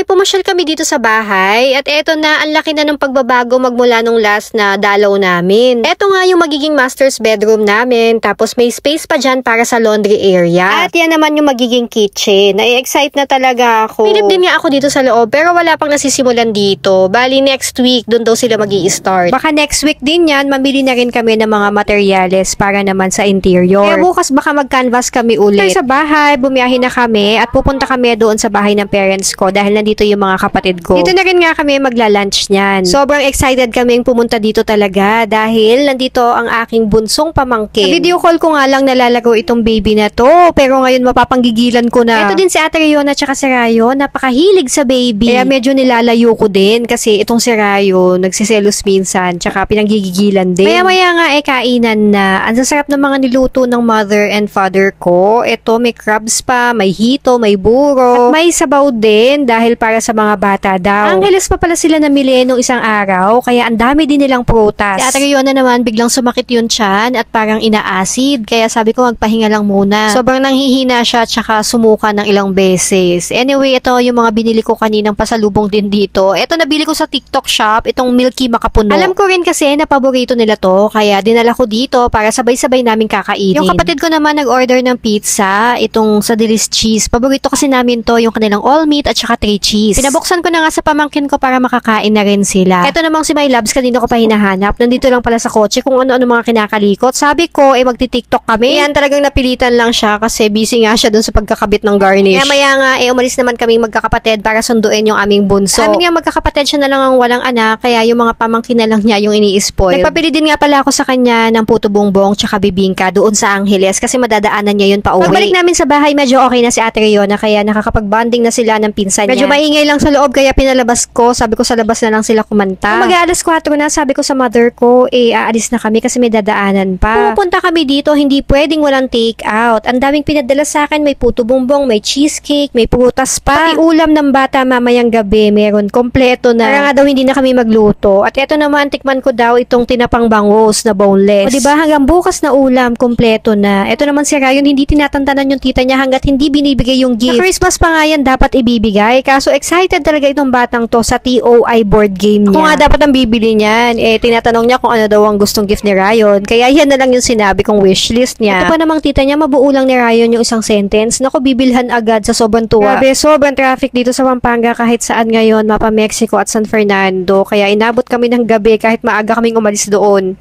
ay pumasyal kami dito sa bahay at eto na, ang laki na ng pagbabago magmula nung last na dalaw namin. Eto nga yung magiging master's bedroom namin, tapos may space pa dyan para sa laundry area. At yan naman yung magiging kitchen. Nai-excite na talaga ako. Pilip din nga ako dito sa loob pero wala pang nasisimulan dito. Bali next week, dun daw sila magi-start. Baka next week din yan, mamili na rin kami ng mga materyales para naman sa interior. Kaya bukas baka mag-canvas kami ulit. Sa bahay, bumiyahin na kami at pupunta kami doon sa bahay ng parents ko dahil nandito yung mga kapatid ko. Dito na rin nga kami magla-lunch niyan. Sobrang excited kaming pumunta dito talaga dahil nandito ang aking bunsong pamangkin. Sa video call ko nga lang nalalaro itong baby na to, pero ngayon mapapanggigilan ko na. Ito din si Ate Riona at si Rayo, napakahilig sa baby. Kaya medyo nilalayo ko din kasi itong si Rayo nagsiselos minsan, tsaka pinanggigigilan din. Maya-maya nga kainan na. Ang sasarap ng mga niluto ng mother and father ko. Ito may crabs pa, may hito, may buro, at may sabaw din dahil para sa mga bata daw. Angeles pa pala sila namili nung isang araw, kaya ang dami din nilang prutas. Si Ate Riona naman biglang sumakit yung tiyan at parang ina-acid, kaya sabi ko magpahinga lang muna. Sobrang nanghihina siya at saka sumuka ng ilang beses. Anyway, ito yung mga binili ko kaninang pasalubong din dito. Ito nabili ko sa TikTok shop, itong Milky Makapuno. Alam ko rin kasi na paborito nila to, kaya dinala ko dito para sabay-sabay namin kakainin. Yung kapatid ko naman nag-order ng pizza, itong sa Delis Cheese. Paborito kasi namin to, yung kanilang all meat at saka 3 cheese. Pinabuksan ko na nga sa pamangkin ko para makakain na rin sila. Ito namang si My Loves, kanina ko pa hinahanap. Nandito lang pala sa kotse kung ano-ano mga kinakalikot. Sabi ko, magti-TikTok kami. Yan, talagang napilitan lang siya kasi busy nga siya dun sa pagkakabit ng garnish. Maya nga, umalis naman kaming magkakapatid para sunduin yung aming bunso. Sabi nga magkakapatid siya na lang ang walang anak, kaya yung mga pamangkin na lang niya yung ini-spoil. Nagpapili din nga pala ako sa kanya ng puto bongbong tsaka bibingka doon sa Angeles kasi madadaanan niya yun pa uwi. Pagbalik namin sa bahay, medyo okay na si Ate Riona kaya nakakapag-bonding na sila ng pinsan niya. Medyo maingay lang sa loob kaya pinalabas ko. Sabi ko sa labas na lang sila kumanta. Mag-aalas 4 na, sabi ko sa mother ko, aalis na kami kasi may dadaanan pa. Pupunta kami dito, hindi pwedeng walang take out. Ang daming pinadala sa akin, may puto bongbong, may cheesecake, may prutas pa. Pati ulam ng bata mamayang gabi, meron kompleto na. Para nga daw hindi na kami magluto. At eto naman, tikman ko daw itong tinapang bangus na boneless. O diba, hanggang bukas na ulam, kompleto na. Eto naman si Ryan, hindi tinatantanan yung tita niya hanggat hindi binibigay yung gift. Sa Christmas pa nga yan dapat ibibigay. Kaso excited talaga itong batang to sa TOI board game niya. Kung nga dapat ang bibili niyan, tinatanong niya kung ano daw ang gustong gift ni Ryan. Kaya yan na lang yung sinabi kong wishlist niya. Ito pa namang tita niya, mabuo lang ni Ryan yung isang sentence. Naku, bibilhan agad sa sobrang tuwa. Grabe, sobrang traffic dito sa Pampanga kahit saan ngayon, mapa Mexico at San Fernando. Kaya inabot kami ng gabi kahit maaga kaming umalis doon.